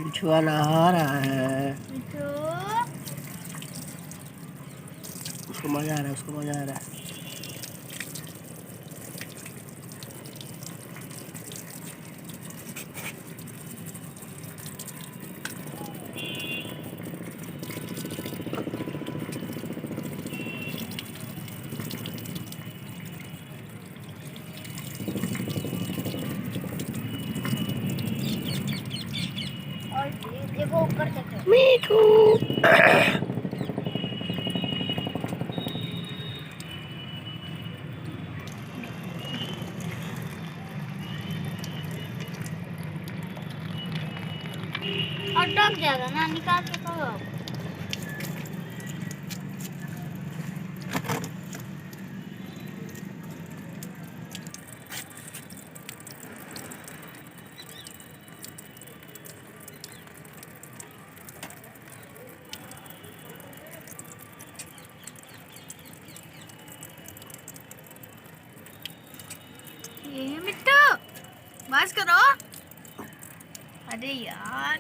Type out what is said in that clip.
बिच्छुआ नहा रहा है। उसको मजा आ रहा है, उसको मजा आ रहा है। देखो ऊपर देखो मीठू। और डक जाएगा ना, निकाल के कहो। ये मिट्टू बस करो। अरे यार